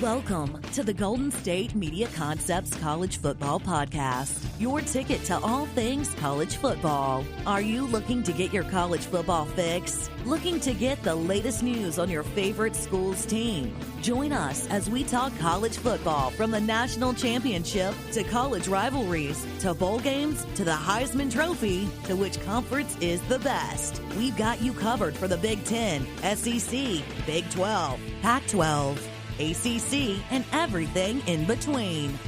Welcome to the Golden State Media Concepts College Football Podcast, your ticket to all things college football. Are you looking to get your college football fix? Looking to get the latest news on your favorite school's team? Join us as we talk college football from the national championship to college rivalries to bowl games to the Heisman Trophy to which conference is the best. We've got you covered for the Big Ten, SEC, Big 12, Pac-12, ACC, and everything in between.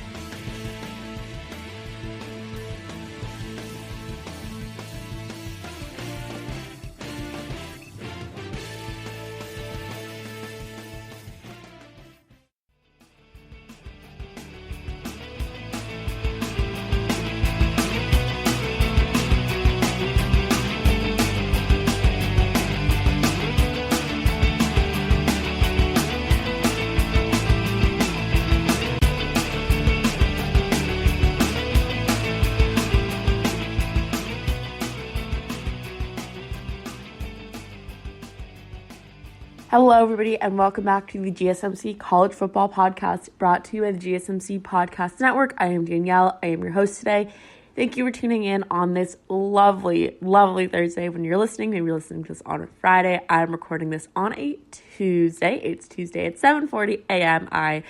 Hello, everybody, and welcome back to the GSMC College Football Podcast, brought to you by the GSMC Podcast Network. I am Danielle. I am your host today. Thank you for tuning in on this lovely, lovely Thursday. When you're listening, maybe you're listening to this on a Friday. I'm recording this on a Tuesday. It's Tuesday at 7:40 a.m. I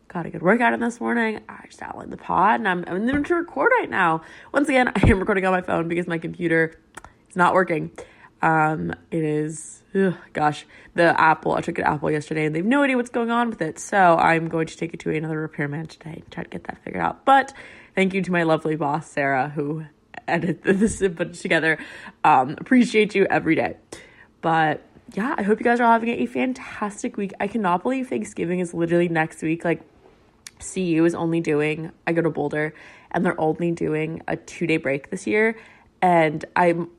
got a good workout in this morning. I just outlined the pod, and I'm in the mood to record right now. Once again, I am recording on my phone because my computer is not working. It is, the Apple, I took it to Apple yesterday and they have no idea what's going on with it. So I'm going to take it to another repairman today and try to get that figured out. But thank you to my lovely boss, Sarah, who edited this and put it together. Appreciate you every day. But yeah, I hope you guys are all having a fantastic week. I cannot believe Thanksgiving is literally next week. Like, CU is only doing, I go to Boulder, and they're only doing a 2-day break this year. And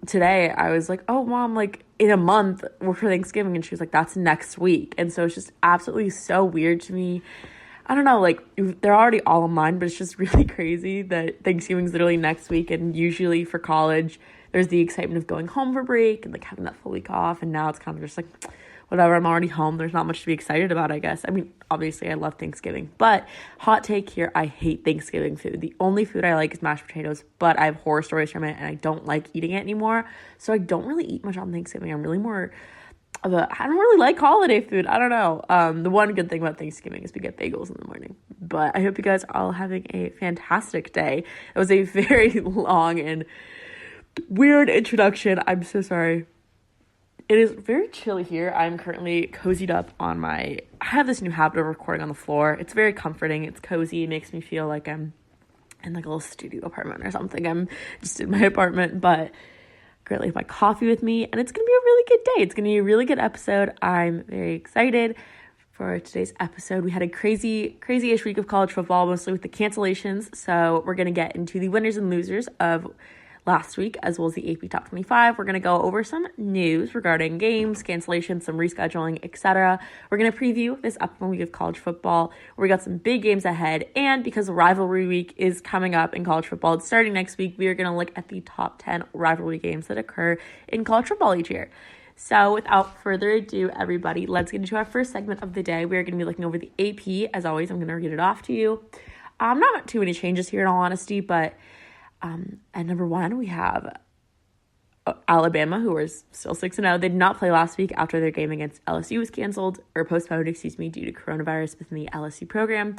today I was like, oh, Mom, like in a month we're for Thanksgiving. And she was like, that's next week. And so it's just absolutely so weird to me. I don't know, like they're already all online, but it's just really crazy that Thanksgiving's literally next week. And usually for college, there's the excitement of going home for break and like having that full week off. And now it's kind of just like, whatever, I'm already home. There's not much to be excited about, I guess. I mean, obviously I love Thanksgiving, but hot take here, I hate Thanksgiving food. The only food I like is mashed potatoes, but I have horror stories from it and I don't like eating it anymore. So I don't really eat much on Thanksgiving. I'm really more of I don't really like holiday food. I don't know. The one good thing about Thanksgiving is we get bagels in the morning. But I hope you guys are all having a fantastic day. It was a very long and weird introduction. I'm so sorry. It is very chilly here. I'm currently cozied up on I have this new habit of recording on the floor. It's very comforting. It's cozy. It makes me feel like I'm in like a little studio apartment or something. I'm just in my apartment, but currently have my coffee with me, and it's going to be a really good day. It's going to be a really good episode. I'm very excited for today's episode. We had a crazy-ish week of college football, mostly with the cancellations. So we're going to get into the winners and losers of last week, as well as the AP Top 25. We're going to go over some news regarding games, cancellations, some rescheduling, etc. We're going to preview this upcoming week of college football, where we got some big games ahead. And because rivalry week is coming up in college football, it's starting next week, we are going to look at the top 10 rivalry games that occur in college football each year. So without further ado, everybody, let's get into our first segment of the day. We are going to be looking over the AP. As always, I'm going to read it off to you. Not too many changes here in all honesty, but at number one, we have Alabama, who are still 6-0. They did not play last week after their game against LSU was postponed, due to coronavirus within the LSU program.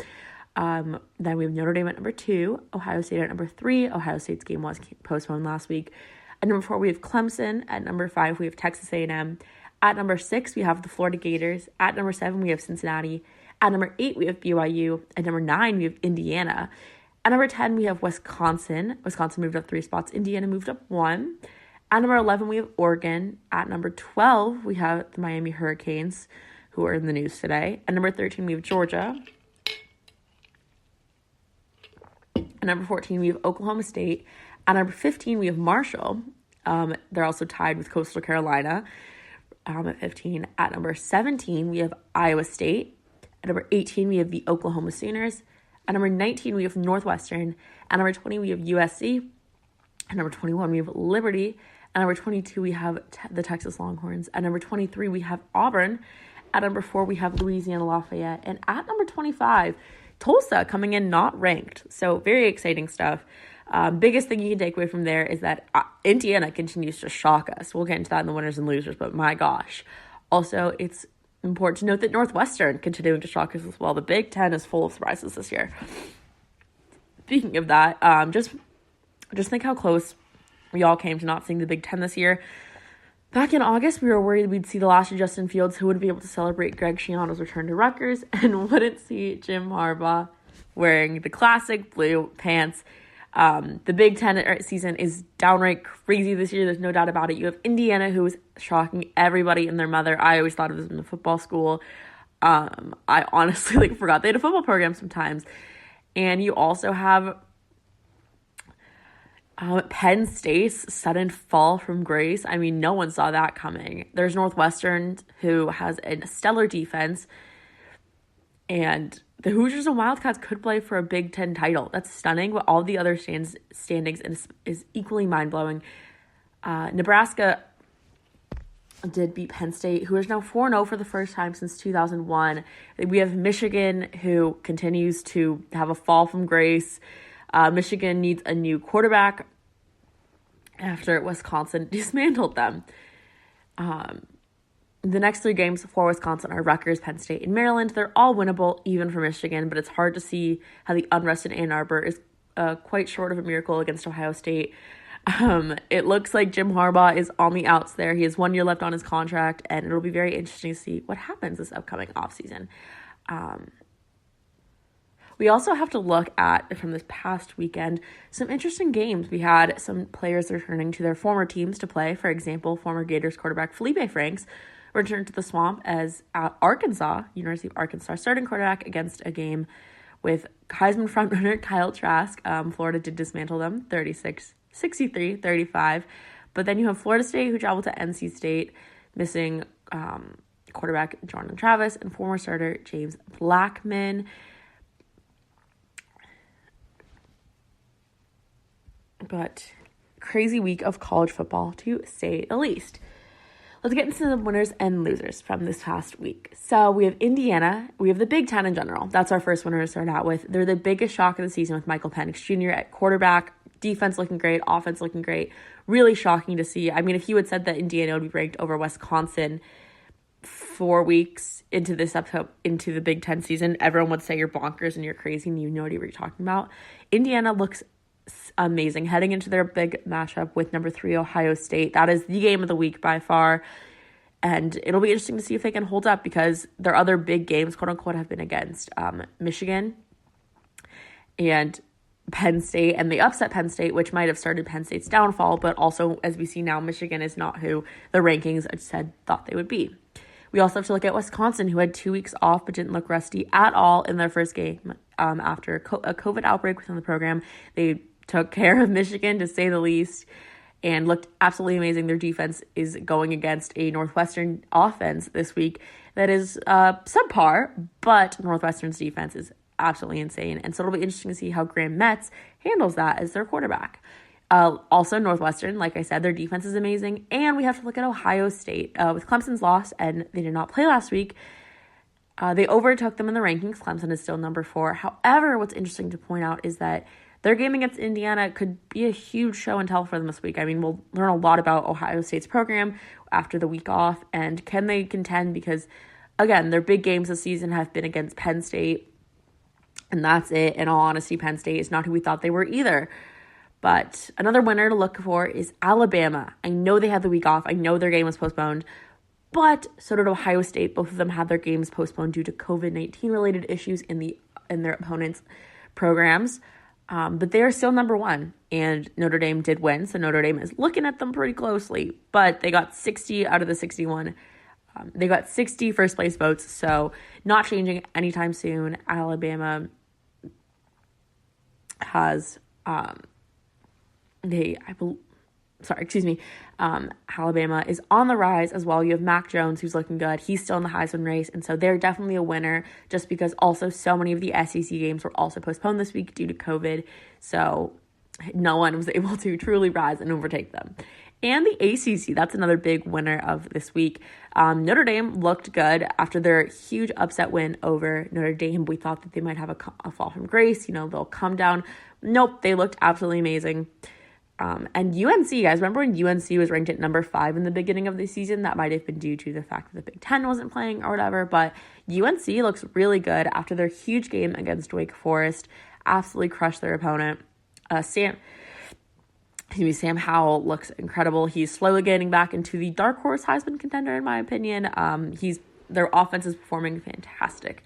Then we have Notre Dame at number 2, Ohio State at number 3. Ohio State's game was postponed last week. At number 4, we have Clemson. At number 5, we have Texas A&M. At number 6, we have the Florida Gators. At number 7, we have Cincinnati. At number 8, we have BYU. At number 9, we have Indiana. At number 10, we have Wisconsin. Wisconsin moved up 3 spots. Indiana moved up 1. At number 11, we have Oregon. At number 12, we have the Miami Hurricanes, who are in the news today. At number 13, we have Georgia. At number 14, we have Oklahoma State. At number 15, we have Marshall. They're also tied with Coastal Carolina at 15. At number 17, we have Iowa State. At number 18, we have the Oklahoma Sooners. At number 19, we have Northwestern. At number 20, we have USC. At number 21, we have Liberty. At number 22, we have the Texas Longhorns. At number 23, we have Auburn. At number 4, we have Louisiana Lafayette. And at number 25, Tulsa coming in not ranked. So very exciting stuff. Biggest thing you can take away from there is that Indiana continues to shock us. We'll get into that in the winners and losers, but my gosh. Also, it's important to note that Northwestern continuing to shock us as well. The Big Ten is full of surprises this year. Speaking of that, just think how close we all came to not seeing the Big Ten this year. Back in August, we were worried we'd see the last of Justin Fields, who wouldn't be able to celebrate Greg Schiano's return to Rutgers, and wouldn't see Jim Harbaugh wearing the classic blue pants. The Big Ten season is downright crazy this year. There's no doubt about it. You have Indiana, who is shocking everybody and their mother. I always thought of this in a football school. I honestly forgot they had a football program sometimes. And you also have Penn State's sudden fall from grace. I mean, no one saw that coming. There's Northwestern, who has a stellar defense, and the Hoosiers and Wildcats could play for a Big Ten title. That's stunning, but all the other standings is equally mind-blowing. Nebraska did beat Penn State, who is now 4-0 for the first time since 2001. We have Michigan, who continues to have a fall from grace. Michigan needs a new quarterback after Wisconsin dismantled them. The next 3 games for Wisconsin are Rutgers, Penn State, and Maryland. They're all winnable, even for Michigan, but it's hard to see how the unrest in Ann Arbor is quite short of a miracle against Ohio State. It looks like Jim Harbaugh is on the outs there. He has 1 year left on his contract, and it'll be very interesting to see what happens this upcoming offseason. We also have to look at, from this past weekend, some interesting games. We had some players returning to their former teams to play. For example, former Gators quarterback Felipe Franks returned to the Swamp as University of Arkansas starting quarterback against a game with Heisman frontrunner Kyle Trask. Florida did dismantle them 63-35. But then you have Florida State, who traveled to NC State, missing quarterback Jordan Travis and former starter James Blackman. But crazy week of college football, to say the least. Let's get into the winners and losers from this past week. So we have Indiana. We have the Big Ten in general. That's our first winner to start out with. They're the biggest shock of the season with Michael Penix Jr. at quarterback. Defense looking great. Offense looking great. Really shocking to see. I mean, if you had said that Indiana would be ranked over Wisconsin 4 weeks into the Big Ten season, everyone would say you're bonkers and you're crazy and you know what you're talking about. Indiana looks amazing heading into their big matchup with number 3 Ohio State. That is the game of the week by far, and it'll be interesting to see if they can hold up, because their other big games, quote unquote, have been against Michigan and Penn State, and they upset Penn State, which might have started Penn State's downfall, but also, as we see now, Michigan is not who the rankings thought they would be. We also have to look at Wisconsin, who had 2 weeks off but didn't look rusty at all in their first game after a COVID outbreak within the program. They took care of Michigan, to say the least, and looked absolutely amazing. Their defense is going against a Northwestern offense this week that is subpar, but Northwestern's defense is absolutely insane. And so it'll be interesting to see how Graham Metz handles that as their quarterback. Also, Northwestern, like I said, their defense is amazing. And we have to look at Ohio State. With Clemson's loss, and they did not play last week, they overtook them in the rankings. Clemson is still number 4. However, what's interesting to point out is that their game against Indiana could be a huge show and tell for them this week. I mean, we'll learn a lot about Ohio State's program after the week off, and can they contend? Because, again, their big games this season have been against Penn State, and that's it. In all honesty, Penn State is not who we thought they were either. But another winner to look for is Alabama. I know they had the week off. I know their game was postponed, but so did Ohio State. Both of them had their games postponed due to COVID-19 related issues in their opponents' programs. But they are still number 1, and Notre Dame did win, so Notre Dame is looking at them pretty closely. But they got 60 out of the 61. They got 60 first place votes, so not changing anytime soon. Alabama has Alabama is on the rise as well. You have Mac Jones, who's looking good. He's still in the Heisman race, and so they're definitely a winner, just because also so many of the SEC games were also postponed this week due to COVID, so no one was able to truly rise and overtake them. And the ACC, that's another big winner of this week. Notre Dame looked good after their huge upset win over Notre Dame. We thought that they might have a fall from grace. They'll come down. Nope, they looked absolutely amazing. And UNC, guys, remember when UNC was ranked at number 5 in the beginning of the season? That might have been due to the fact that the Big Ten wasn't playing or whatever, but UNC looks really good after their huge game against Wake Forest. Absolutely crushed their opponent. Sam Howell looks incredible. He's slowly getting back into the dark horse Heisman contender, in my opinion. Their offense is performing fantastic.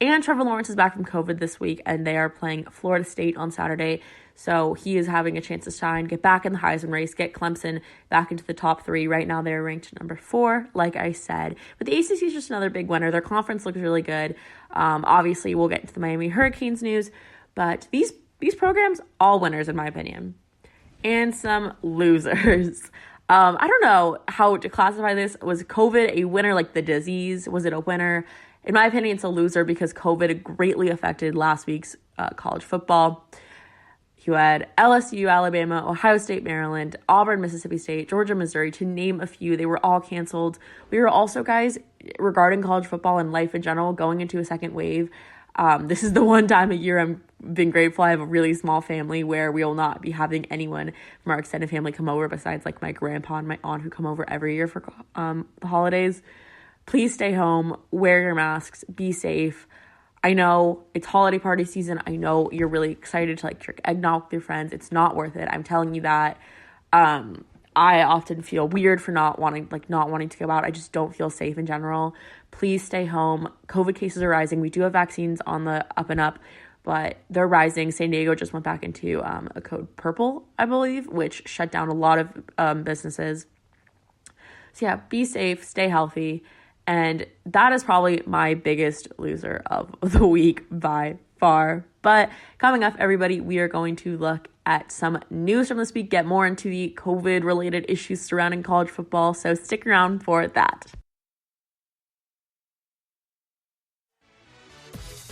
And Trevor Lawrence is back from COVID this week, and they are playing Florida State on Saturday. So he is having a chance to shine, get back in the Heisman race, get Clemson back into the top 3. Right now they're ranked number 4, like I said. But the ACC is just another big winner. Their conference looks really good. Obviously, we'll get into the Miami Hurricanes news. But these programs, all winners, in my opinion. And some losers. I don't know how to classify this. Was COVID a winner like the disease? Was it a winner? In my opinion, it's a loser because COVID greatly affected last week's college football. You had LSU, Alabama, Ohio State, Maryland, Auburn, Mississippi State, Georgia, Missouri, to name a few. They were all canceled. We were also, guys, regarding college football and life in general, going into a second wave. This is the one time a year I'm been grateful. I have a really small family where we will not be having anyone from our extended family come over besides like my grandpa and my aunt who come over every year for the holidays. Please stay home, wear your masks, be safe. I know it's holiday party season. I know you're really excited to drink eggnog with your friends. It's not worth it. I'm telling you that. I often feel weird for not wanting to go out. I just don't feel safe in general. Please stay home. COVID cases are rising. We do have vaccines on the up and up, but they're rising. San Diego just went back into a code purple, I believe, which shut down a lot of businesses. So yeah, be safe, stay healthy. And that is probably my biggest loser of the week by far. But coming up, everybody, we are going to look at some news from this week, get more into the COVID-related issues surrounding college football. So stick around for that.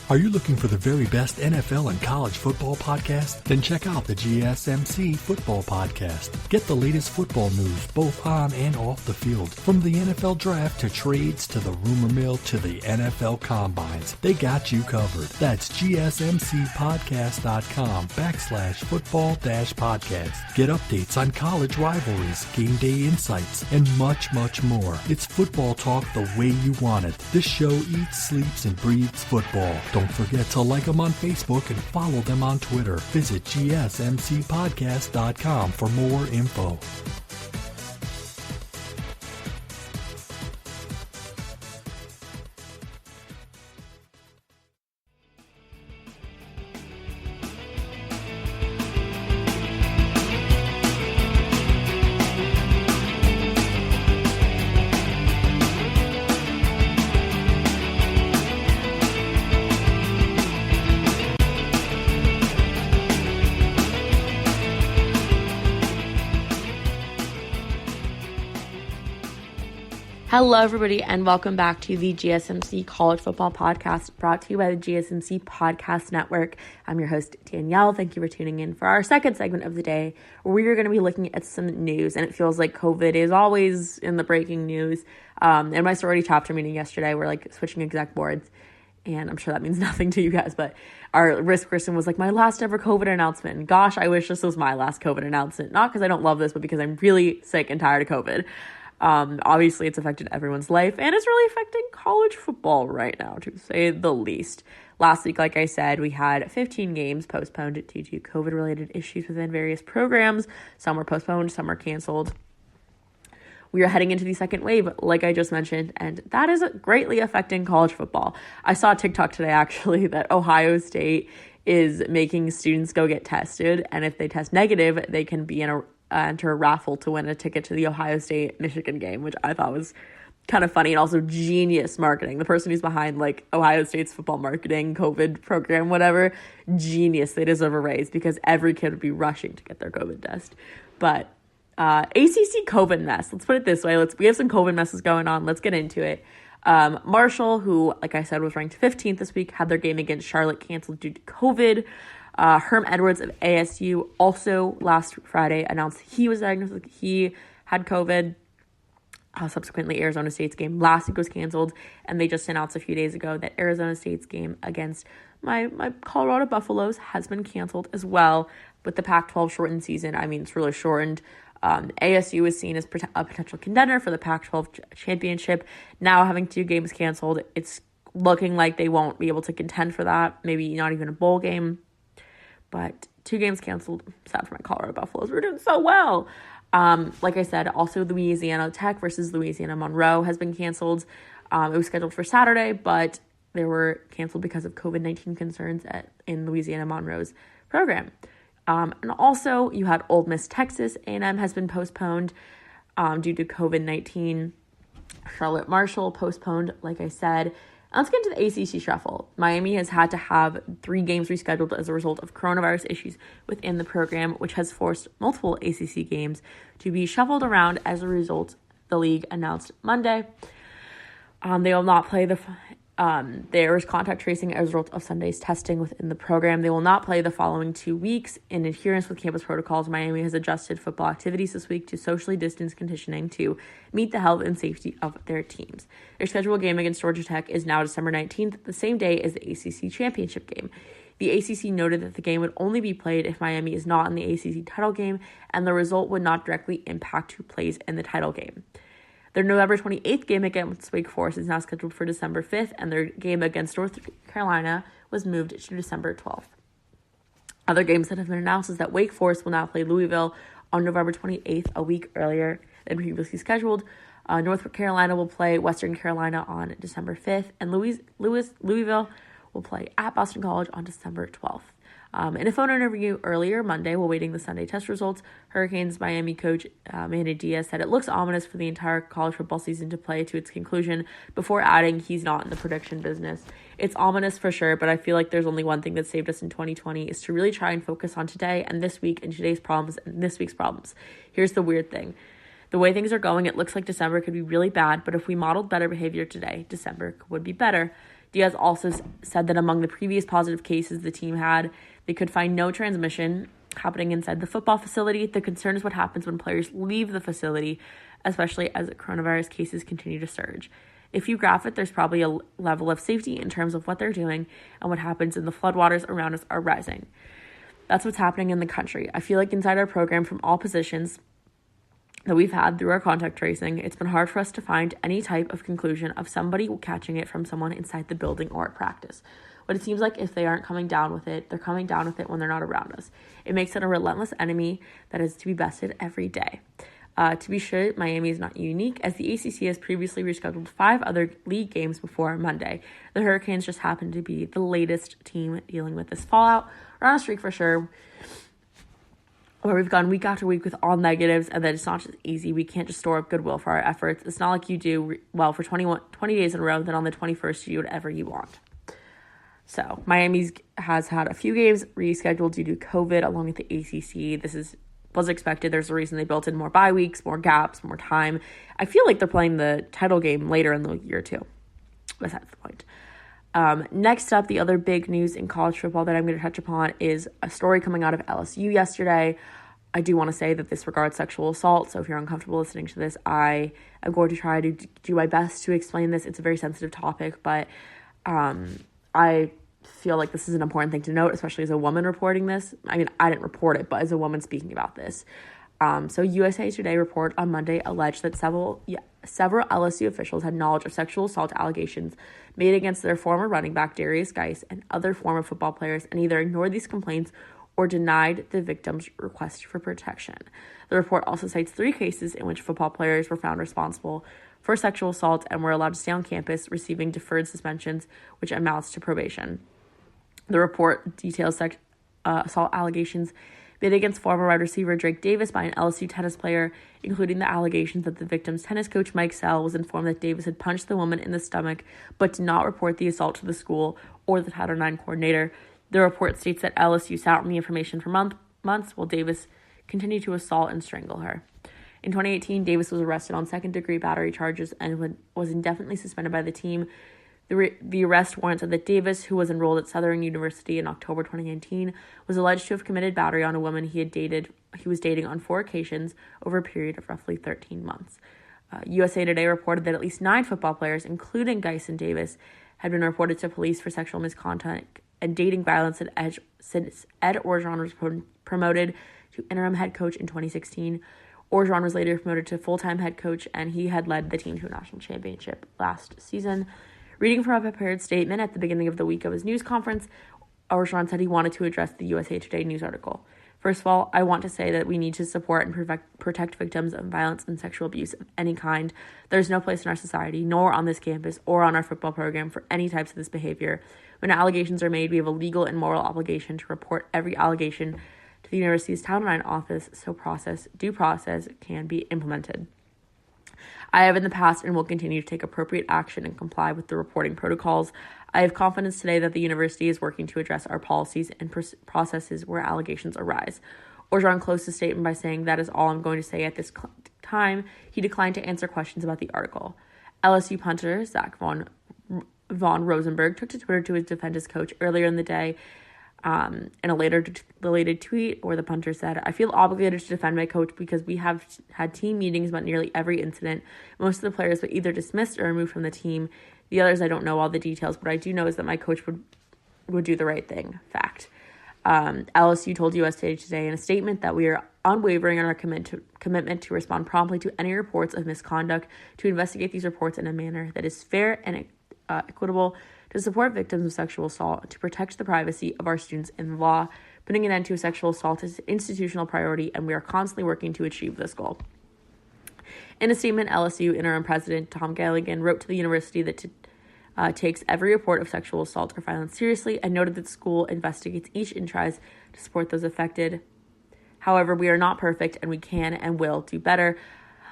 Are you looking for the very best NFL and college football podcast? Then check out the GSMC Football Podcast. Get the latest football news both on and off the field. From the NFL Draft to trades to the rumor mill to the NFL Combines. They got you covered. That's GSMCpodcast.com/football-podcast. Get updates on college rivalries, game day insights, and much, much more. It's football talk the way you want it. This show eats, sleeps, and breathes football. Don't forget to like them on Facebook and follow them on Twitter. Visit GSMCpodcast.com for more info. Hello, everybody, and welcome back to the GSMC College Football Podcast, brought to you by the GSMC Podcast Network. I'm your host, Danielle. Thank you for tuning in for our second segment of the day, where we are going to be looking at some news, and it feels like COVID is always in the breaking news. In my sorority chapter meeting yesterday, we're switching exec boards, and I'm sure that means nothing to you guys, but our risk person was like, my last ever COVID announcement. And gosh, I wish this was my last COVID announcement. Not because I don't love this, but because I'm really sick and tired of COVID. Obviously, it's affected everyone's life, and it's really affecting college football right now, to say the least. Last week, like I said, we had 15 games postponed due to COVID-related issues within various programs. Some were postponed, some were canceled. We are heading into the second wave, like I just mentioned, and that is greatly affecting college football. I saw a TikTok today, actually, that Ohio State is making students go get tested, and if they test negative, they can be enter a raffle to win a ticket to the Ohio State-Michigan game, which I thought was kind of funny and also genius marketing. The person who's behind Ohio State's football marketing, COVID program, whatever, genius. They deserve a raise because every kid would be rushing to get their COVID test. But ACC COVID mess. Let's put it this way. We have some COVID messes going on. Let's get into it. Marshall, who, like I said, was ranked 15th this week, had their game against Charlotte canceled due to COVID. Herm Edwards of ASU also last Friday announced he was diagnosed. He had COVID. Subsequently, Arizona State's game last week was canceled, and they just announced a few days ago that Arizona State's game against my Colorado Buffaloes has been canceled as well. With the Pac-12 shortened season, I mean, it's really shortened. ASU is seen as a potential contender for the Pac-12 championship. Now having 2 games canceled, it's looking like they won't be able to contend for that. Maybe not even a bowl game. But 2 games canceled. Sad for my Colorado Buffaloes. We're doing so well. Like I said, also Louisiana Tech versus Louisiana Monroe has been canceled. It was scheduled for Saturday, but they were canceled because of COVID-19 concerns in Louisiana Monroe's program. And also, you had Ole Miss Texas A&M has been postponed due to COVID-19. Charlotte Marshall postponed, like I said. Let's get into the ACC shuffle. Miami has had to have 3 games rescheduled as a result of coronavirus issues within the program, which has forced multiple ACC games to be shuffled around. As a result, the league announced Monday they will not play there is contact tracing as a result of Sunday's testing within the program. They will not play the following 2 weeks. In adherence with campus protocols, Miami has adjusted football activities this week to socially distance conditioning to meet the health and safety of their teams. Their scheduled game against Georgia Tech is now December 19th, the same day as the ACC championship game. The ACC noted that the game would only be played if Miami is not in the ACC title game, and the result would not directly impact who plays in the title game. Their November 28th game against Wake Forest is now scheduled for December 5th, and their game against North Carolina was moved to December 12th. Other games that have been announced is that Wake Forest will now play Louisville on November 28th, a week earlier than previously scheduled. North Carolina will play Western Carolina on December 5th, and Louisville will play at Boston College on December 12th. In a phone interview earlier Monday, while waiting the Sunday test results, Hurricanes Miami coach Manny Diaz said it looks ominous for the entire college football season to play to its conclusion, before adding he's not in the prediction business. It's ominous for sure, but I feel like there's only one thing that saved us in 2020 is to really try and focus on today and this week and today's problems and this week's problems. Here's the weird thing. The way things are going, it looks like December could be really bad, but if we modeled better behavior today, December would be better. Diaz also said that among the previous positive cases the team had, they could find no transmission happening inside the football facility. The concern is what happens when players leave the facility, especially as coronavirus cases continue to surge. If you graph it, there's probably a level of safety in terms of what they're doing and what happens when the floodwaters around us are rising. That's what's happening in the country. I feel like inside our program, from all positions that we've had through our contact tracing, it's been hard for us to find any type of conclusion of somebody catching it from someone inside the building or at practice. But it seems like if they aren't coming down with it, they're coming down with it when they're not around us. It makes it a relentless enemy that is to be bested every day. To be sure, Miami is not unique, as the ACC has previously rescheduled 5 other league games before Monday. The Hurricanes just happen to be the latest team dealing with this fallout. We're on a streak for sure, where we've gone week after week with all negatives, and that it's not just easy. We can't just store up goodwill for our efforts. It's not like you do well for 20 days in a row, then on the 21st you do whatever you want. So Miami has had a few games rescheduled due to COVID along with the ACC. This was expected. There's a reason they built in more bye weeks, more gaps, more time. I feel like they're playing the title game later in the year too. Besides the point. Next up, the other big news in college football that I'm going to touch upon is a story coming out of LSU yesterday. I do want to say that this regards sexual assault, so if you're uncomfortable listening to this, I am going to try to do my best to explain this. It's a very sensitive topic, but I feel like this is an important thing to note, especially as a woman reporting this. I mean, I didn't report it, but as a woman speaking about this. So USA Today report on Monday alleged that several LSU officials had knowledge of sexual assault allegations made against their former running back Darius Geis and other former football players, and either ignored these complaints or denied the victim's request for protection. The report also cites 3 cases in which football players were found responsible for sexual assault and were allowed to stay on campus, receiving deferred suspensions, which amounts to probation. The report details assault allegations made against former wide receiver Drake Davis by an LSU tennis player, including the allegations that the victim's tennis coach Mike Sell was informed that Davis had punched the woman in the stomach, but did not report the assault to the school or the Title IX coordinator. The report states that LSU sat on the information for months while Davis continued to assault and strangle her. In 2018, Davis was arrested on second-degree battery charges and was indefinitely suspended by the team, The arrest warrant said that Davis, who was enrolled at Southern University in October 2019, was alleged to have committed battery on a woman he was dating on 4 occasions over a period of roughly 13 months. USA Today reported that at least 9 football players, including Geis and Davis, had been reported to police for sexual misconduct and dating violence since Ed Orgeron was promoted to interim head coach in 2016. Orgeron was later promoted to full-time head coach, and he had led the team to a national championship last season. Reading from a prepared statement at the beginning of the week of his news conference, Orgeron said he wanted to address the USA Today news article. First of all, I want to say that we need to support and protect victims of violence and sexual abuse of any kind. There's no place in our society, nor on this campus or on our football program, for any types of this behavior. When allegations are made, we have a legal and moral obligation to report every allegation to the university's Title IX office so due process can be implemented. I have in the past and will continue to take appropriate action and comply with the reporting protocols. I have confidence today that the university is working to address our policies and processes where allegations arise. Orgeron closed his statement by saying, "That is all I'm going to say at this time." He declined to answer questions about the article. LSU punter Zach Von Rosenberg took to Twitter to defend his coach earlier in the day. In a later related tweet, where the punter said, "I feel obligated to defend my coach because we have had team meetings about nearly every incident. Most of the players were either dismissed or removed from the team. The others, I don't know all the details. What I do know is that my coach would do the right thing." Fact. LSU told USA Today in a statement that we are unwavering in our commitment to respond promptly to any reports of misconduct, to investigate these reports in a manner that is fair and equitable, to support victims of sexual assault, to protect the privacy of our students in the law. Putting an end to sexual assault is an institutional priority, and we are constantly working to achieve this goal. In a statement, LSU interim president Tom Galligan wrote to the university that takes every report of sexual assault or violence seriously, and noted that the school investigates each and tries to support those affected. However, we are not perfect, and we can and will do better.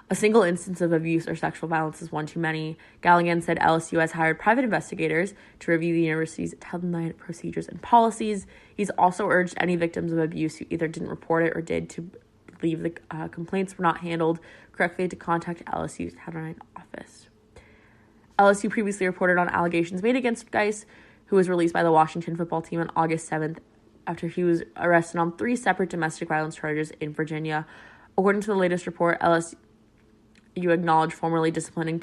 A single instance of abuse or sexual violence is one too many. Galligan said LSU has hired private investigators to review the university's Title IX procedures and policies. He's also urged any victims of abuse who either didn't report it or did to believe the complaints were not handled correctly to contact LSU's Title IX office. LSU previously reported on allegations made against Geis, who was released by the Washington football team on August 7th after he was arrested on 3 separate domestic violence charges in Virginia. According to the latest report, LSU acknowledged formally disciplining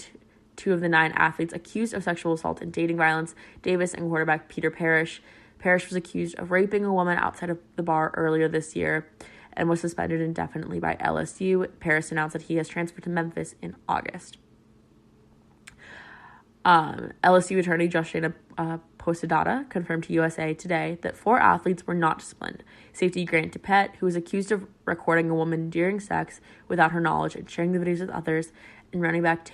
2 of the 9 athletes accused of sexual assault and dating violence, Davis and quarterback Peter Parrish. Parrish was accused of raping a woman outside of the bar earlier this year and was suspended indefinitely by LSU. Parrish announced that he has transferred to Memphis in August. LSU attorney Joshua Posadata confirmed to USA Today that 4 athletes were not disciplined. Safety Grant DePet, who was accused of recording a woman during sex without her knowledge and sharing the videos with others, and running back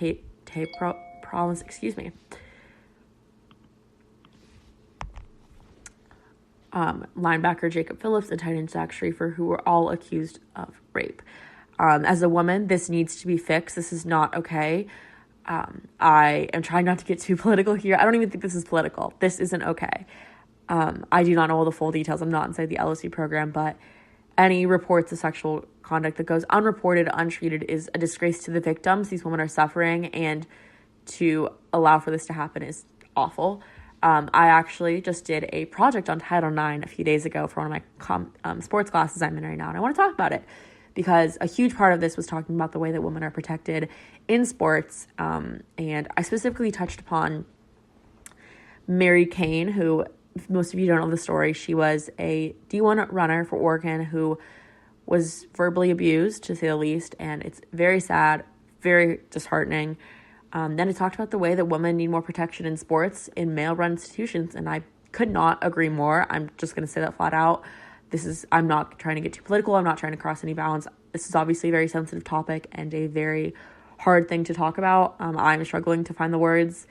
linebacker Jacob Phillips and tight end Zach Schreifer, who were all accused of rape. As a woman, this needs to be fixed. This is not okay. I am trying not to get too political here. I don't even think this is political. This isn't okay. I do not know all the full details. I'm not inside the LSU program, but any reports of sexual conduct that goes unreported, untreated is a disgrace to the victims. These women are suffering, and to allow for this to happen is awful. I actually just did a project on Title IX a few days ago for one of my sports classes I'm in right now, and I want to talk about it because a huge part of this was talking about the way that women are protected in sports, and I specifically touched upon Mary Kane, who, if most of you don't know the story, she was a D1 runner for Oregon who was verbally abused, to say the least, and it's very sad, very disheartening. Then it talked about the way that women need more protection in sports in male-run institutions, and I could not agree more. I'm just going to say that flat out. I'm not trying to get too political. I'm not trying to cross any bounds. This is obviously a very sensitive topic and a very hard thing to talk about. I'm struggling to find the words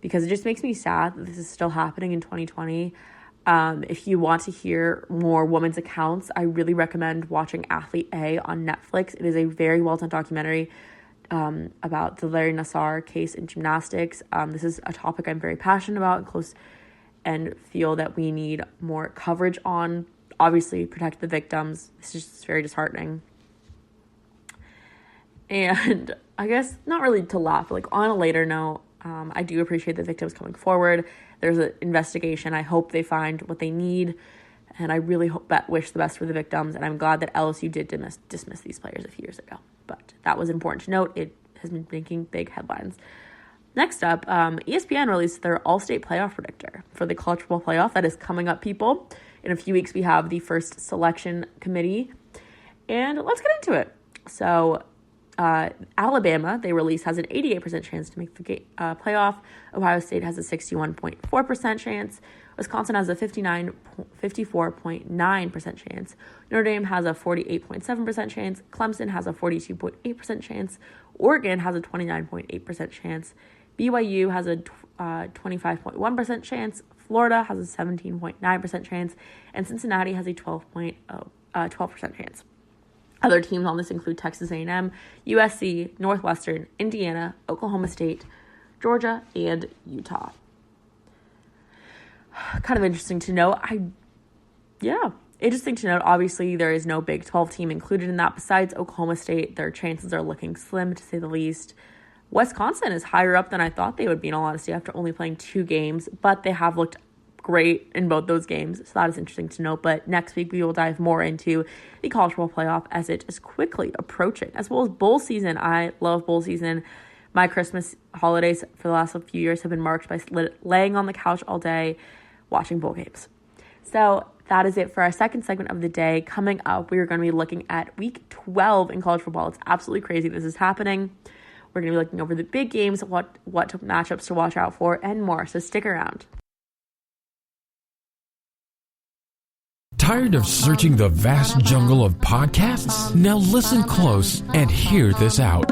because it just makes me sad that this is still happening in 2020. If you want to hear more women's accounts, I really recommend watching Athlete A on Netflix. It is a very well-done documentary about the Larry Nassar case in gymnastics. This is a topic I'm very passionate about and feel that we need more coverage on. Obviously, protect the victims. It's just very disheartening. And I guess not really to laugh, but like on a later note, I do appreciate the victims coming forward. There's an investigation. I hope they find what they need, and I really wish the best for the victims, and I'm glad that LSU did dismiss these players a few years ago. But that was important to note. It has been making big headlines. Next up, ESPN released their all-state playoff predictor for the college football playoff. That is coming up, people. In a few weeks, we have the first selection committee, and let's get into it. So, Alabama, they release, has an 88% chance to make the playoff. Ohio State has a 61.4% chance. Wisconsin has a 54.9% chance. Notre Dame has a 48.7% chance. Clemson has a 42.8% chance. Oregon has a 29.8% chance. BYU has a 25.1% chance. Florida has a 17.9% chance. And Cincinnati has a 12% chance. Other teams on this include Texas A&M, USC, Northwestern, Indiana, Oklahoma State, Georgia, and Utah. Kind of interesting to note. Interesting to note. Obviously, there is no Big 12 team included in that. Besides Oklahoma State, their chances are looking slim, to say the least. Wisconsin is higher up than I thought they would be, in all honesty, after only playing 2 games, but they have looked great in both those games, so that is interesting to note. But next week, we will dive more into the college football playoff as it is quickly approaching, as well as bowl season. I love bowl season. My Christmas holidays for the last few years have been marked by laying on the couch all day, watching bowl games. So that is it for our second segment of the day. Coming up, we are going to be looking at week 12 in college football. It's absolutely crazy this is happening. We're going to be looking over the big games, what matchups to watch out for, and more. So stick around. Tired of searching the vast jungle of podcasts? Now listen close and hear this out.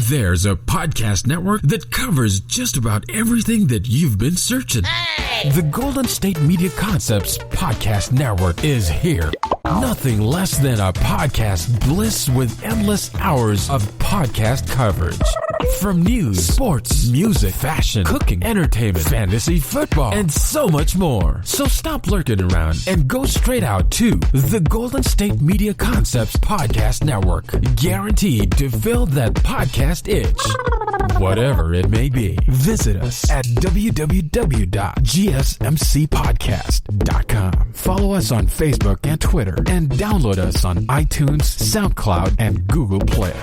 There's a podcast network that covers just about everything that you've been searching. Hey! The Golden State Media Concepts Podcast Network is here. Nothing less than a podcast bliss with endless hours of podcast coverage. From news, sports, music, fashion, cooking, entertainment, fantasy, football, and so much more. So stop lurking around and go straight out to the Golden State Media Concepts Podcast Network. Guaranteed to fill that podcast itch. Whatever it may be. Visit us at www.gsmcpodcast.com. Follow us on Facebook and Twitter, and download us on iTunes, SoundCloud, and Google Play.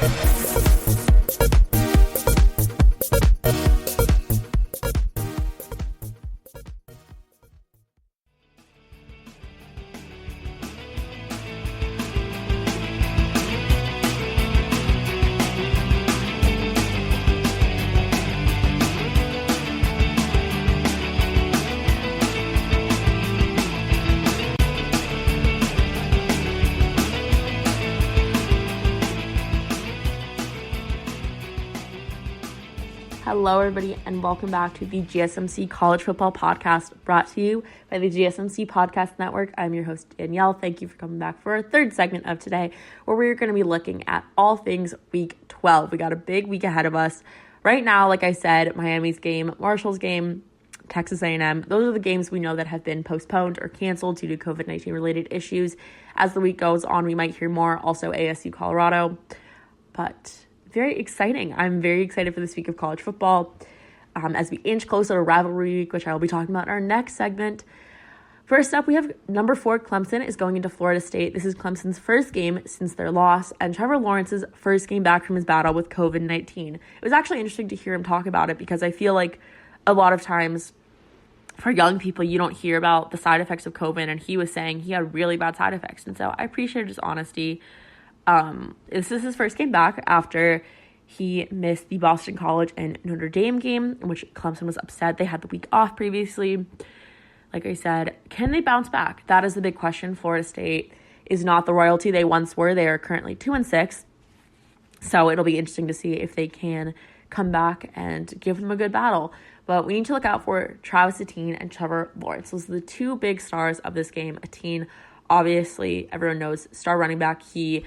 Hello, everybody, and welcome back to the GSMC College Football Podcast, brought to you by the GSMC Podcast Network. I'm your host, Danielle. Thank you for coming back for our third segment of today, where we're going to be looking at all things Week 12. We got a big week ahead of us. Right now, like I said, Miami's game, Marshall's game, Texas A&M, those are the games we know that have been postponed or canceled due to COVID-19 related issues. As the week goes on, we might hear more. Also, ASU Colorado, but very exciting. I'm very excited for this week of college football as we inch closer to rivalry week, which I will be talking about in our next segment. First up, we have number 4, Clemson is going into Florida State. This is Clemson's first game since their loss, and Trevor Lawrence's first game back from his battle with COVID-19. It was actually interesting to hear him talk about it, because I feel like a lot of times for young people, you don't hear about the side effects of COVID, and he was saying he had really bad side effects. And so I appreciated his honesty. This is his first game back after he missed the Boston College and Notre Dame game, in which Clemson was upset. They had the week off previously. Like I said, can they bounce back? That is the big question. Florida State is not the royalty they once were. They are currently 2-6. So it'll be interesting to see if they can come back and give them a good battle. But we need to look out for Travis Etienne and Trevor Lawrence. Those are the two big stars of this game. Etienne, obviously, everyone knows, star running back. He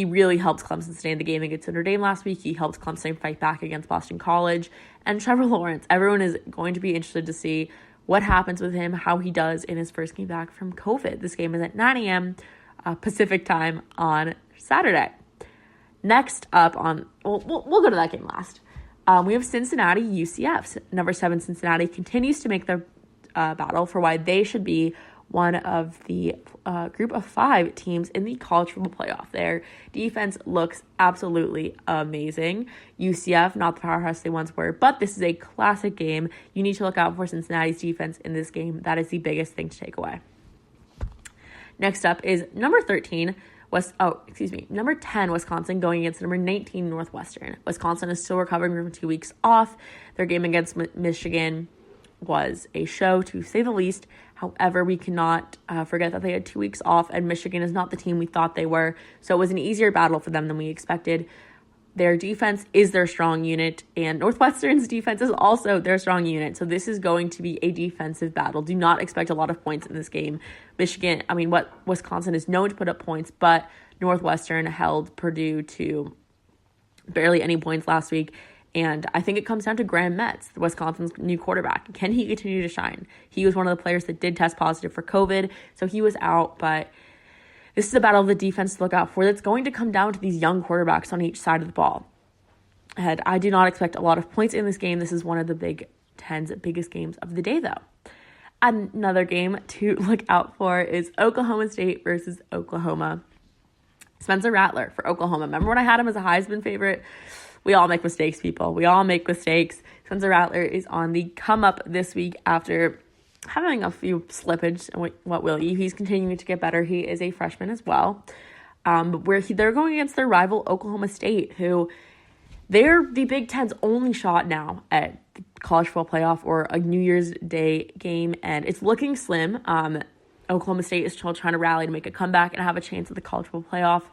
really helped Clemson stay in the game against Notre Dame last week. He helped Clemson fight back against Boston College. And Trevor Lawrence, everyone is going to be interested to see what happens with him, how he does in his first game back from COVID. This game is at 9 a.m. Pacific time on Saturday. Next up we'll go to that game last. We have Cincinnati UCF. Number 7 Cincinnati continues to make their battle for why they should be one of the group of 5 teams in the college football playoff. Their defense looks absolutely amazing. UCF, not the powerhouse they once were, but this is a classic game. You need to look out for Cincinnati's defense in this game. That is the biggest thing to take away. Next up is number 10, Wisconsin going against number 19, Northwestern. Wisconsin is still recovering from 2 weeks off. Their game against Michigan was a show, to say the least. However, we cannot forget that they had 2 weeks off, and Michigan is not the team we thought they were. So it was an easier battle for them than we expected. Their defense is their strong unit, and Northwestern's defense is also their strong unit. So this is going to be a defensive battle. Do not expect a lot of points in this game. Wisconsin is known to put up points, but Northwestern held Purdue to barely any points last week. And I think it comes down to Graham Metz, Wisconsin's new quarterback. Can he continue to shine? He was one of the players that did test positive for COVID, so he was out. But this is a battle of the defense to look out for that's going to come down to these young quarterbacks on each side of the ball. And I do not expect a lot of points in this game. This is one of the Big Ten's biggest games of the day, though. Another game to look out for is Oklahoma State versus Oklahoma. Spencer Rattler for Oklahoma. Remember when I had him as a Heisman favorite? We all make mistakes, people. We all make mistakes. Spencer Rattler is on the come up this week after having a few slippage. What will you? He's continuing to get better. He is a freshman as well. They're going against their rival Oklahoma State, who they're the Big Ten's only shot now at the college football playoff or a New Year's Day game, and it's looking slim. Oklahoma State is still trying to rally to make a comeback and have a chance at the college football playoff.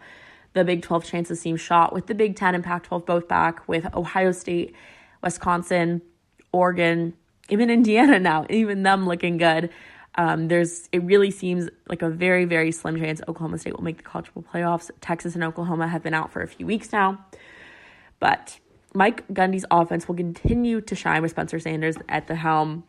The Big 12 chances seem shot with the Big 10 and Pac-12 both back, with Ohio State, Wisconsin, Oregon, even Indiana now, even them looking good. It really seems like a very, very slim chance Oklahoma State will make the college football playoffs. Texas and Oklahoma have been out for a few weeks now. But Mike Gundy's offense will continue to shine with Spencer Sanders at the helm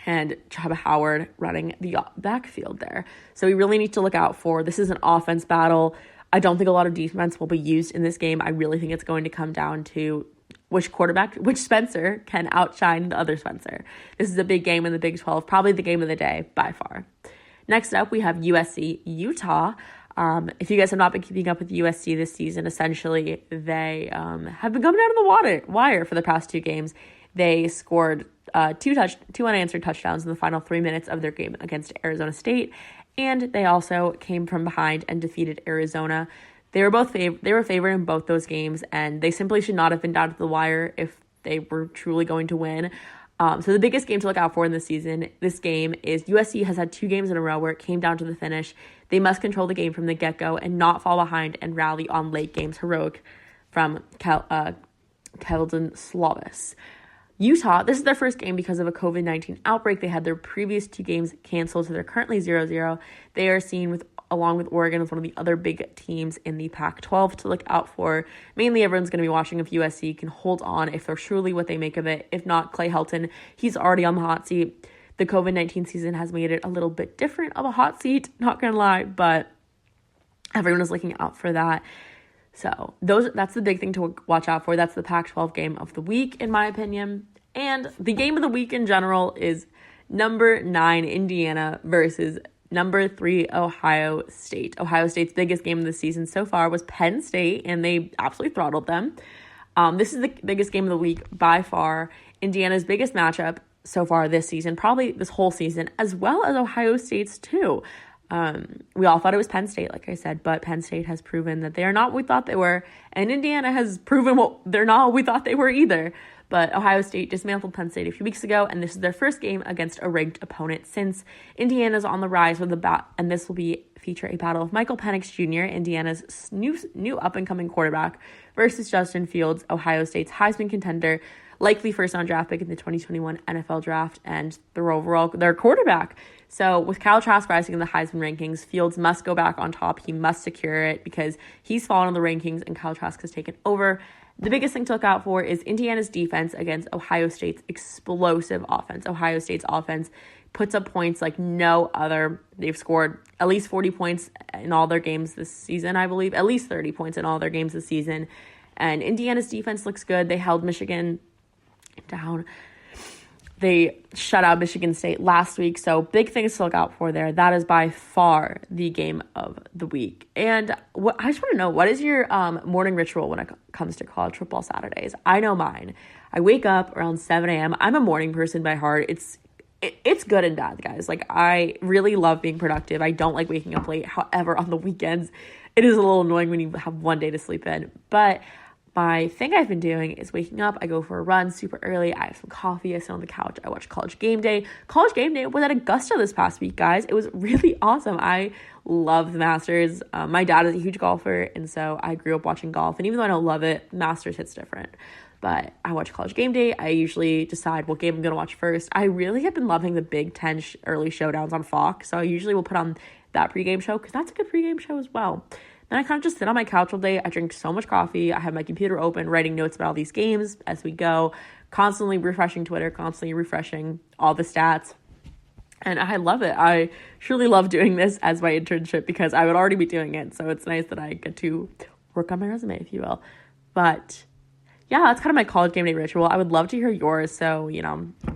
and Chuba Howard running the backfield there. So we really need to look out for, this is an offense battle. I don't think a lot of defense will be used in this game. I really think it's going to come down to which Spencer can outshine the other Spencer. This is a big game in the Big 12, probably the game of the day by far. Next up, we have USC, Utah. If you guys have not been keeping up with USC this season, essentially they have been coming out of the wire for the past 2 games. They scored two unanswered touchdowns in the final 3 minutes of their game against Arizona State, and they also came from behind and defeated Arizona. They were favored in both those games, and they simply should not have been down to the wire if they were truly going to win. So the biggest game to look out for in this season, this game is USC has had 2 games in a row where it came down to the finish. They must control the game from the get-go and not fall behind and rally on late games. Heroic from Keldon Slovis. Utah, this is their first game because of a COVID-19 outbreak. They had their previous 2 games canceled, so they're currently 0-0. They are seen along with Oregon as one of the other big teams in the Pac-12 to look out for. Mainly, everyone's going to be watching if USC can hold on, if they're truly what they make of it. If not, Clay Helton, he's already on the hot seat. The COVID-19 season has made it a little bit different of a hot seat, not going to lie, but everyone is looking out for that. So that's the big thing to watch out for. That's the Pac-12 game of the week, in my opinion. And the game of the week in general is number 9, Indiana versus number 3, Ohio State. Ohio State's biggest game of the season so far was Penn State, and they absolutely throttled them. This is the biggest game of the week by far. Indiana's biggest matchup so far this season, probably this whole season, as well as Ohio State's too. We all thought it was Penn State, like I said, but Penn State has proven that they are not what we thought they were, and Indiana has proven they're not what we thought they were either. But Ohio State dismantled Penn State a few weeks ago, and this is their first game against a ranked opponent since Indiana's on the rise with and this will feature a battle of Michael Penix Jr., Indiana's new up-and-coming quarterback, versus Justin Fields, Ohio State's Heisman contender, likely first-round draft pick in the 2021 NFL Draft, and their quarterback. So with Kyle Trask rising in the Heisman rankings, Fields must go back on top. He must secure it because he's fallen in the rankings and Kyle Trask has taken over. The biggest thing to look out for is Indiana's defense against Ohio State's explosive offense. Ohio State's offense puts up points like no other. They've scored at least 40 points in all their games this season, I believe. At least 30 points in all their games this season. And Indiana's defense looks good. They held Michigan down. They shut out Michigan State last week, so big things to look out for there. That is by far the game of the week. And I just want to know, what is your morning ritual when it comes to college football Saturdays? I know mine. I wake up around 7 a.m. I'm a morning person by heart. It's good and bad, guys. Like, I really love being productive. I don't like waking up late. However, on the weekends, it is a little annoying when you have one day to sleep in. But my thing I've been doing is waking up, I go for a run super early, I have some coffee, I sit on the couch, I watch College Game Day. College Game Day was at Augusta this past week, guys. It was really awesome. I love the Masters. My dad is a huge golfer, and so I grew up watching golf. And even though I don't love it, Masters hits different. But I watch College Game Day. I usually decide what game I'm going to watch first. I really have been loving the Big Ten early showdowns on Fox, so I usually will put on that pregame show because that's a good pregame show as well. Then I kind of just sit on my couch all day. I drink so much coffee. I have my computer open, writing notes about all these games as we go, constantly refreshing Twitter, constantly refreshing all the stats. And I love it. I truly love doing this as my internship because I would already be doing it. So it's nice that I get to work on my resume, if you will. But yeah, that's kind of my College Game Day ritual. I would love to hear yours. So,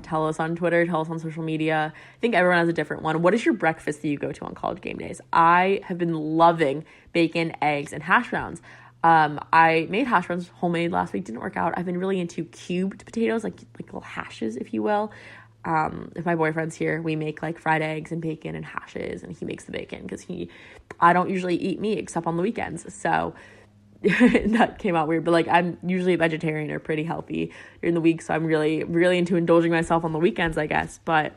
tell us on Twitter, tell us on social media. I think everyone has a different one. What is your breakfast that you go to on College Game Days? I have been loving bacon, eggs, and hash browns. I made hash browns homemade last week. Didn't work out. I've been really into cubed potatoes, like little hashes, if you will. If my boyfriend's here, we make like fried eggs and bacon and hashes, and he makes the bacon because I don't usually eat meat except on the weekends. So that came out weird, but like I'm usually a vegetarian or pretty healthy during the week, so I'm really, really into indulging myself on the weekends, I guess. But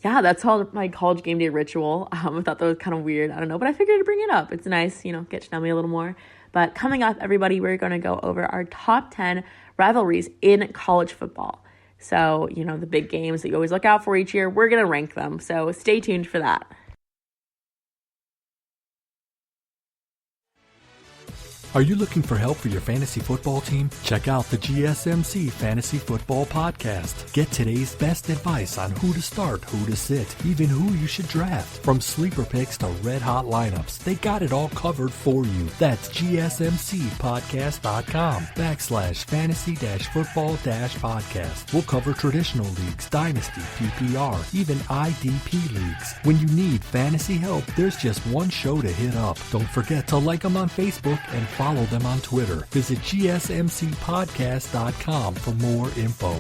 yeah, that's all my College Game Day ritual. I thought that was kind of weird. I don't know, but I figured to bring it up. It's nice, get to know me a little more. But coming up, everybody, we're going to go over our top 10 rivalries in college football. So, the big games that you always look out for each year, we're going to rank them. So stay tuned for that. Are you looking for help for your fantasy football team? Check out the GSMC Fantasy Football Podcast. Get today's best advice on who to start, who to sit, even who you should draft. From sleeper picks to red-hot lineups, they got it all covered for you. That's gsmcpodcast.com/fantasy-football-podcast. We'll cover traditional leagues, dynasty, PPR, even IDP leagues. When you need fantasy help, there's just one show to hit up. Don't forget to like them on Facebook and follow them on Twitter. Visit gsmcpodcast.com for more info.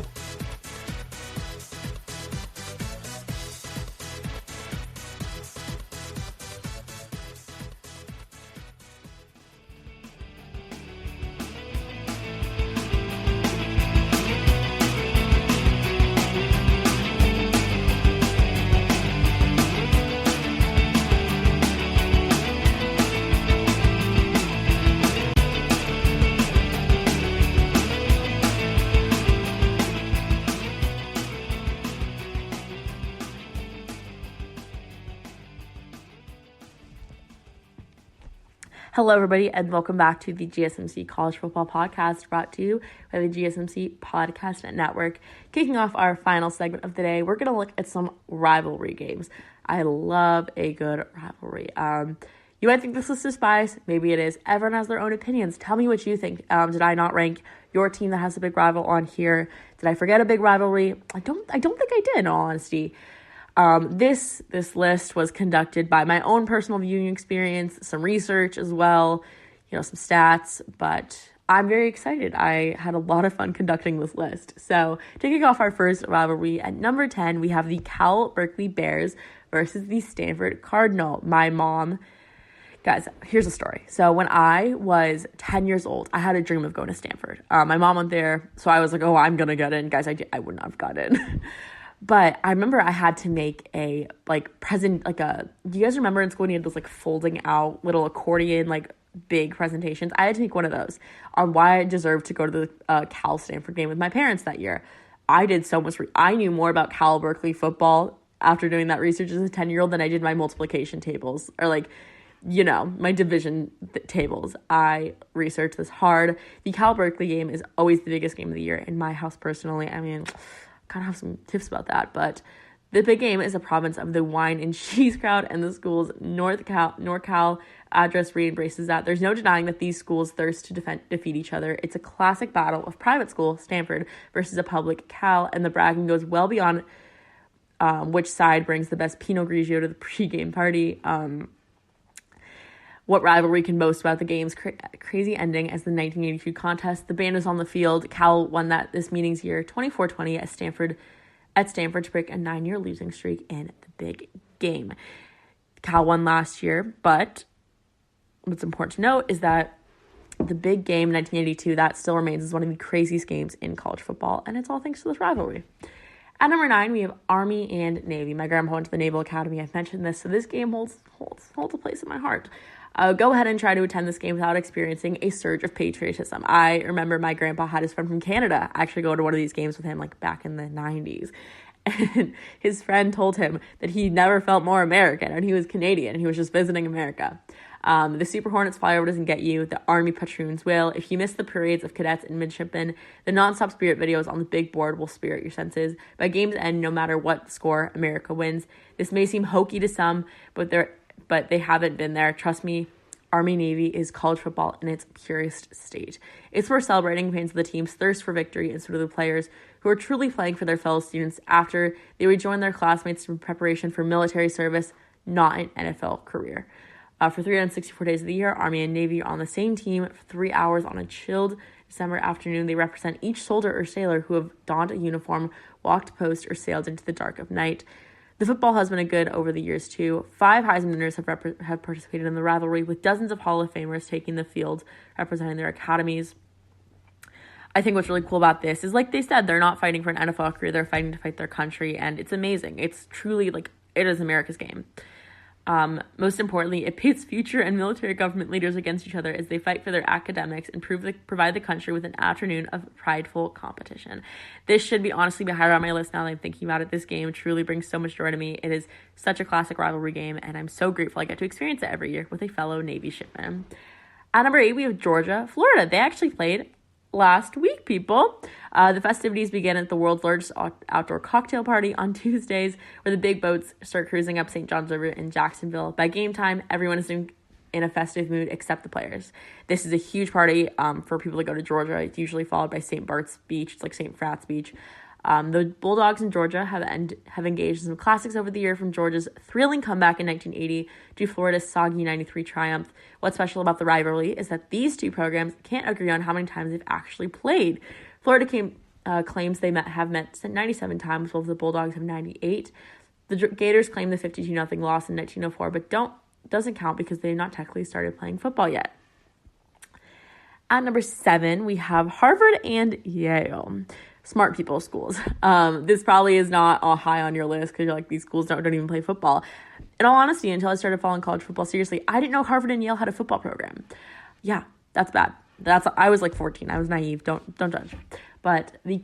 Hello, everybody, and welcome back to the GSMC College Football Podcast, brought to you by the GSMC Podcast Network. Kicking off our final segment of the day, we're going to look at some rivalry games. I love a good rivalry. You might think this list is biased. Maybe it is. Everyone has their own opinions. Tell me what you think. Did I not rank your team that has a big rival on here? Did I forget a big rivalry? I don't think I did, in all honesty. This list was conducted by my own personal viewing experience, some research as well, some stats, but I'm very excited. I had a lot of fun conducting this list. So taking off our first rivalry, at number 10, we have the Cal Berkeley Bears versus the Stanford Cardinal. My mom, guys, here's a story. So when I was 10 years old, I had a dream of going to Stanford. My mom went there, so I was like, oh, I'm going to get in. Guys, I would not have got in. But I remember I had to make a present, do you guys remember in school when you had those folding out little accordion, big presentations? I had to make one of those on why I deserved to go to the Cal Stanford game with my parents that year. I did so much. I knew more about Cal Berkeley football after doing that research as a 10-year-old than I did my multiplication tables or my division tables. I researched this hard. The Cal Berkeley game is always the biggest game of the year in my house personally. I mean, kind of have some tips about that, but The big game is a province of the wine and cheese crowd, and the school's NorCal address re-embraces that. There's no denying that these schools thirst to defeat each other. It's a classic battle of private school, Stanford, versus a public Cal, and the bragging goes well beyond which side brings the best Pinot Grigio to the pregame party. What rivalry can boast about the game's crazy ending as the 1982 contest? The band is on the field. Cal won this meeting's year 24-20 at Stanford to break a 9-year losing streak in the big game. Cal won last year, but what's important to note is that the big game 1982, that still remains as one of the craziest games in college football, and it's all thanks to this rivalry. At number 9, we have Army and Navy. My grandpa went to the Naval Academy. I've mentioned this, so this game holds a place in my heart. Go ahead and try to attend this game without experiencing a surge of patriotism. I remember my grandpa had his friend from Canada actually go to one of these games with him, like back in the 90s. And his friend told him that he never felt more American, and he was Canadian, and he was just visiting America. The Super Hornets flyover doesn't get you. The Army patroons will. If you miss the parades of cadets and midshipmen, the nonstop spirit videos on the big board will spirit your senses. By game's end, no matter what score, America wins. This may seem hokey to some, but they haven't been there. Trust me, Army-Navy is college football in its purest state. It's for celebrating fans of the team's thirst for victory and so do the players who are truly playing for their fellow students after they rejoin their classmates in preparation for military service, not an NFL career. For 364 days of the year, Army and Navy are on the same team for 3 hours on a chilled December afternoon. They represent each soldier or sailor who have donned a uniform, walked post, or sailed into the dark of night. The football has been a good over the years, too. 5 Heisman winners have participated in the rivalry, with dozens of Hall of Famers taking the field, representing their academies. I think what's really cool about this is, like they said, they're not fighting for an NFL career. They're fighting to fight their country, and it's amazing. It's truly, it is America's game. Most importantly, it pits future and military government leaders against each other as they fight for their academics and provide the country with an afternoon of prideful competition. This should be honestly be higher on my list now that I'm thinking about it. This game truly brings so much joy to me. It is such a classic rivalry game, and I'm so grateful I get to experience it every year with a fellow Navy shipman. At number 8, we have Georgia, Florida. They actually played last week, people. The festivities begin at the world's largest outdoor cocktail party on Tuesdays, where the big boats start cruising up St. John's River in Jacksonville. By game time, everyone is in a festive mood except the players. This is a huge party for people to go to Georgia. It's usually followed by St. Bart's Beach. It's like St. Frat's Beach. The Bulldogs in Georgia have engaged in some classics over the year, from Georgia's thrilling comeback in 1980 to Florida's soggy 93 triumph. What's special about the rivalry is that these two programs can't agree on how many times they've actually played. Florida claims they have met 97 times, while the Bulldogs have 98. The Gators claim the 52-0 loss in 1904, but doesn't count because they've not technically started playing football yet. At number 7, we have Harvard and Yale. Smart people schools. This probably is not all high on your list because you're like, these schools don't even play football. In all honesty, until I started following college football seriously, I didn't know Harvard and Yale had a football program. Yeah, that's bad. I was like 14. I was naive. Don't judge. But the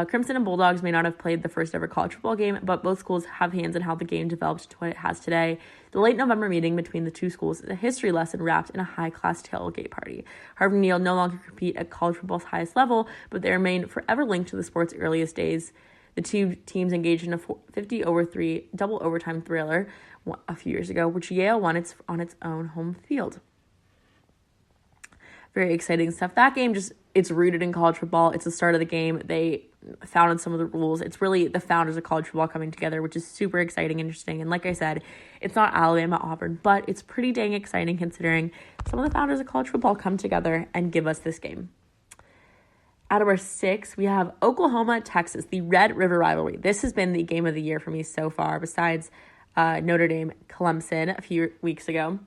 Crimson and Bulldogs may not have played the first ever college football game, but both schools have hands in how the game developed to what it has today. The late November meeting between the two schools is a history lesson wrapped in a high-class tailgate party. Harvard and Yale no longer compete at college football's highest level, but they remain forever linked to the sport's earliest days. The two teams engaged in a 50-over-3 double overtime thriller a few years ago, which Yale won on its own home field. Very exciting stuff. That game it's rooted in college football. It's the start of the game. They founded some of the rules. It's really the founders of college football coming together, which is super exciting, interesting. And like I said, it's not Alabama, Auburn, but it's pretty dang exciting considering some of the founders of college football come together and give us this game. At number 6, we have Oklahoma, Texas, the Red River rivalry. This has been the game of the year for me so far, besides Notre Dame, Clemson a few weeks ago.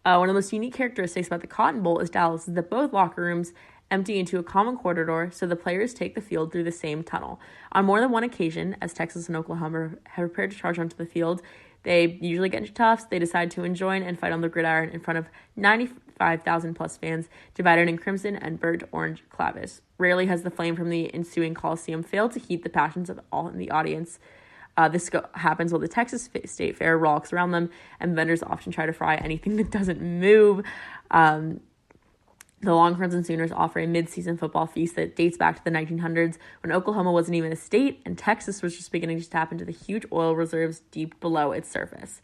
One of the most unique characteristics about the Cotton Bowl is Dallas is that both locker rooms empty into a common corridor, so the players take the field through the same tunnel. On more than one occasion, as Texas and Oklahoma have prepared to charge onto the field, they usually get into toughs. They decide to join and fight on the gridiron in front of 95,000 plus fans, divided in crimson and burnt orange clavis. Rarely has the flame from the ensuing Coliseum failed to heat the passions of all in the audience. This happens while the Texas State Fair rocks around them, and vendors often try to fry anything that doesn't move. The Longhorns and Sooners offer a mid-season football feast that dates back to the 1900s when Oklahoma wasn't even a state and Texas was just beginning to tap into the huge oil reserves deep below its surface.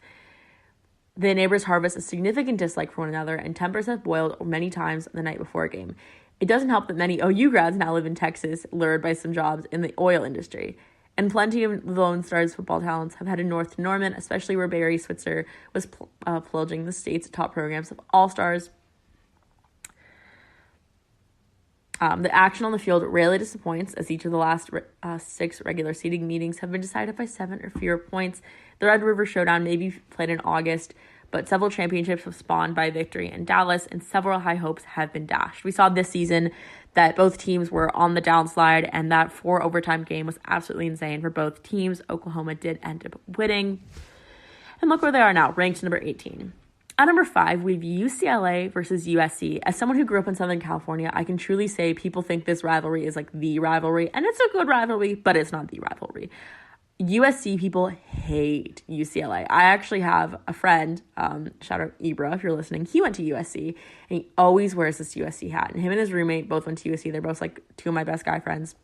The neighbors harvest a significant dislike for one another, and tempers have boiled many times the night before a game. It doesn't help that many OU grads now live in Texas, lured by some jobs in the oil industry. And plenty of the Lone Stars football talents have headed north to Norman, especially where Barry Switzer was pillaging the state's top programs of All-Stars. The action on the field rarely disappoints, as each of the last 6 regular seeding meetings have been decided by 7 or fewer points. The Red River Showdown may be played in August, but several championships have spawned by victory in Dallas, and several high hopes have been dashed. We saw this season that both teams were on the downslide, and that 4 overtime game was absolutely insane for both teams. Oklahoma did end up winning. And look where they are now, ranked number 18. At number 5, we have UCLA versus USC. As someone who grew up in Southern California, I can truly say people think this rivalry is like the rivalry, and it's a good rivalry, but it's not the rivalry. USC people hate UCLA. I actually have a friend, shout out Ibra if you're listening, he went to USC, and he always wears this USC hat. And him and his roommate both went to USC. They're both like 2 of my best guy friends.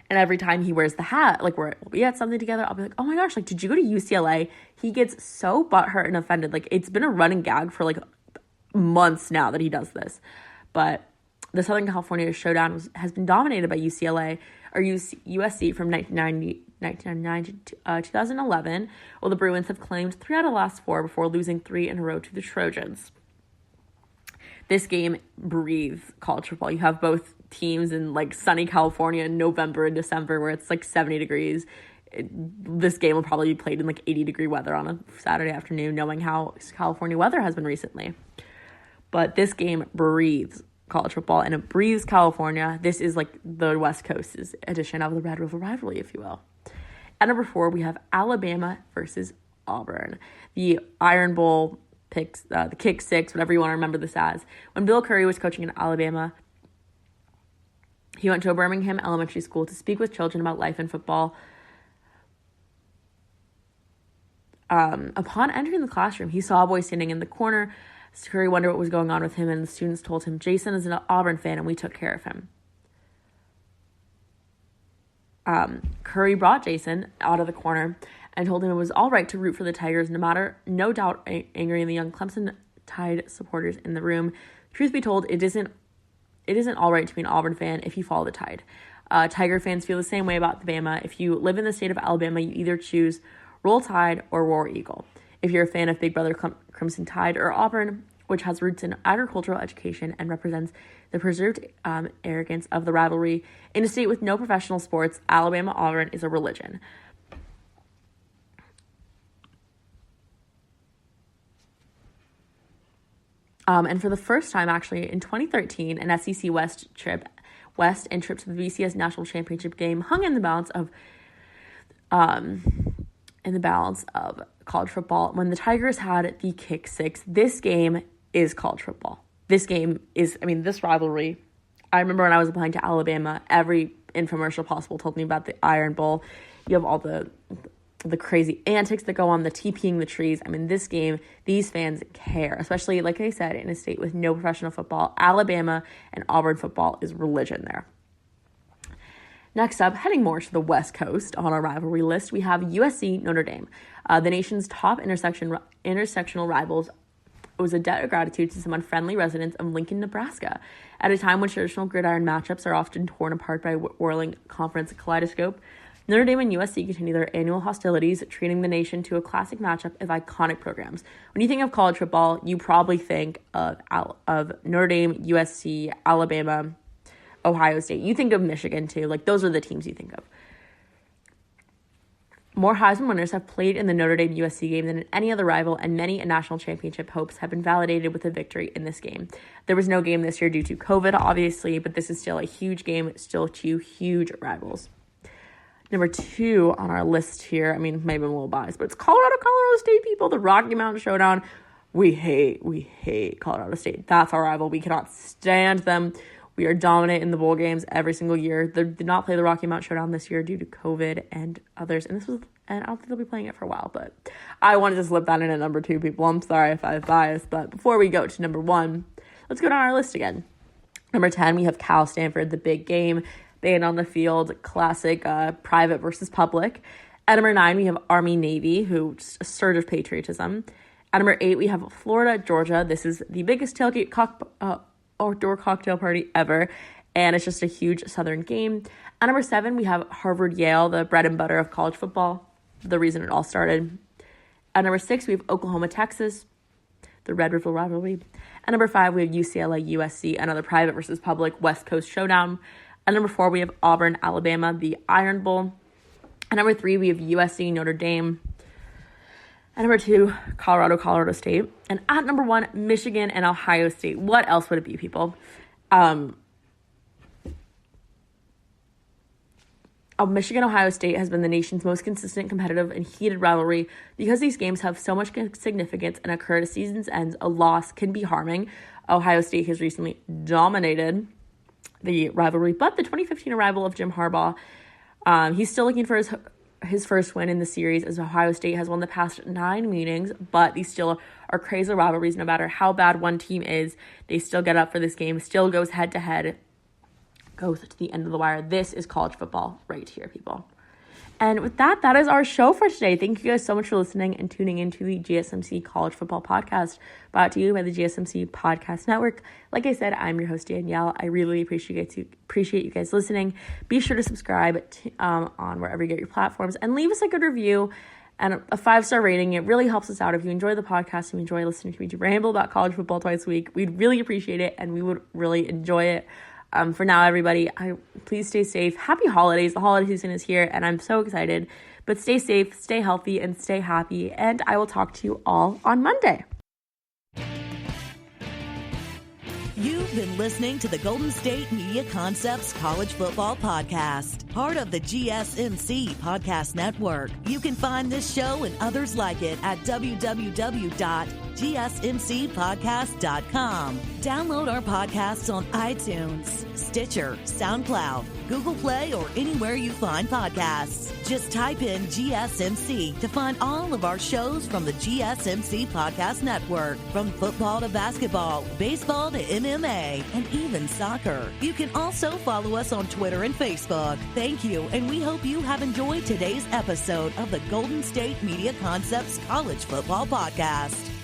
And every time he wears the hat, like we'll be at something together, I'll be like, oh my gosh, like, did you go to UCLA? He gets so butthurt and offended. Like, it's been a running gag for like months now that he does this. But the Southern California Showdown has been dominated by UCLA or USC from 1999 to 2011. Well, the Bruins have claimed 3 out of the last 4 before losing 3 in a row to the Trojans. This game breathes college football. You have both teams in like sunny California in November and December where it's like 70 degrees. This game will probably be played in like 80-degree weather on a Saturday afternoon, knowing how California weather has been recently. But this game breathes college football, and it breathes California. This is like the West Coast's edition of the Red River rivalry, if you will. At number 4, we have Alabama versus Auburn. The Iron Bowl picks, the kick 6, whatever you want to remember this as. When Bill Curry was coaching in Alabama, he went to a Birmingham elementary school to speak with children about life and football. Upon entering the classroom, he saw a boy standing in the corner. Curry wondered what was going on with him, and the students told him, Jason is an Auburn fan, and we took care of him. Curry brought Jason out of the corner and told him it was all right to root for the Tigers, no doubt angering the young Clemson Tide supporters in the room. Truth be told, it isn't all right to be an Auburn fan if you follow the Tide. Tiger fans feel the same way about Bama. If you live in the state of Alabama, you either choose Roll Tide or War Eagle. If you're a fan of Big Brother Crimson Tide or Auburn, which has roots in agricultural education and represents the preserved arrogance of the rivalry, in a state with no professional sports, Alabama-Auburn is a religion. And for the first time, actually, in 2013, an SEC West and trip to the BCS National Championship game hung in the balance of college football. When the Tigers had the kick 6, this game is college football. This game is, this rivalry. I remember when I was applying to Alabama, every infomercial possible told me about the Iron Bowl. You have all the crazy antics that go on, the TPing the trees. This game, these fans care, especially, like I said, in a state with no professional football. Alabama and Auburn football is religion there. Next up, heading more to the West Coast on our rivalry list, we have USC Notre Dame. The nation's top intersectional rivals owes a debt of gratitude to some unfriendly residents of Lincoln, Nebraska. At a time when traditional gridiron matchups are often torn apart by whirling conference kaleidoscope, Notre Dame and USC continue their annual hostilities, treating the nation to a classic matchup of iconic programs. When you think of college football, you probably think of Notre Dame, USC, Alabama, Ohio State. You think of Michigan too. Like, those are the teams you think of. More Heisman winners have played in the Notre Dame USC game than in any other rival, and many national championship hopes have been validated with a victory in this game. There was no game this year due to COVID, obviously, but this is still a huge game. It's still 2 huge rivals. Number 2 on our list here, maybe I'm a little biased, but it's Colorado State, people. The Rocky Mountain Showdown. We hate Colorado State. That's our rival. We cannot stand them. We are dominant in the bowl games every single year. They did not play the Rocky Mountain Showdown this year due to COVID and others. And I don't think they'll be playing it for a while, but I wanted to slip that in at number 2, people. I'm sorry if I was biased, but before we go to number 1, let's go down our list again. Number 10, we have Cal Stanford, the big game, band on the field, classic private versus public. At number 9, we have Army Navy, who just a surge of patriotism. At number 8, we have Florida Georgia. This is the biggest tailgate outdoor cocktail party ever, and it's just a huge Southern game. At number 7, we have Harvard Yale, the bread and butter of college football, the reason it all started. At number 6, we have Oklahoma Texas, the Red River rivalry. At number 5, we have UCLA USC, another private versus public West Coast showdown. At number 4, we have Auburn Alabama, the Iron Bowl. At number 3, we have USC Notre Dame. At number 2, Colorado State. And at number 1, Michigan and Ohio State. What else would it be, people? Michigan-Ohio State has been the nation's most consistent, competitive, and heated rivalry. Because these games have so much significance and occur at season's ends, a loss can be harming. Ohio State has recently dominated the rivalry, but the 2015 arrival of Jim Harbaugh, he's still looking for his first win in the series, as Ohio State has won the past 9 meetings, but these still are crazy rivalries. No matter how bad one team is, they still get up for this game, still goes head-to-head, goes to the end of the wire. This is college football right here, people. And with that, that is our show for today. Thank you guys so much for listening and tuning into the GSMC College Football Podcast, brought to you by the GSMC Podcast Network. Like I said, I'm your host, Danielle. I really appreciate you guys listening. Be sure to subscribe on wherever you get your platforms, and leave us a good review and a 5-star rating. It really helps us out. If you enjoy the podcast, if you enjoy listening to me ramble about college football twice a week, we'd really appreciate it, and we would really enjoy it. For now, everybody, please stay safe. Happy holidays. The holiday season is here, and I'm so excited. But stay safe, stay healthy, and stay happy. And I will talk to you all on Monday. You've been listening to the Golden State Media Concepts College Football Podcast, part of the GSMC Podcast Network. You can find this show and others like it at www.gsmcpodcast.com. Download our podcasts on iTunes, Stitcher, SoundCloud, Google Play, or anywhere you find podcasts. Just type in GSMC to find all of our shows from the GSMC Podcast Network. From football to basketball, baseball to MMA, and even soccer. You can also follow us on Twitter and Facebook. Thank you, and we hope you have enjoyed today's episode of the Golden State Media Concepts College Football Podcast.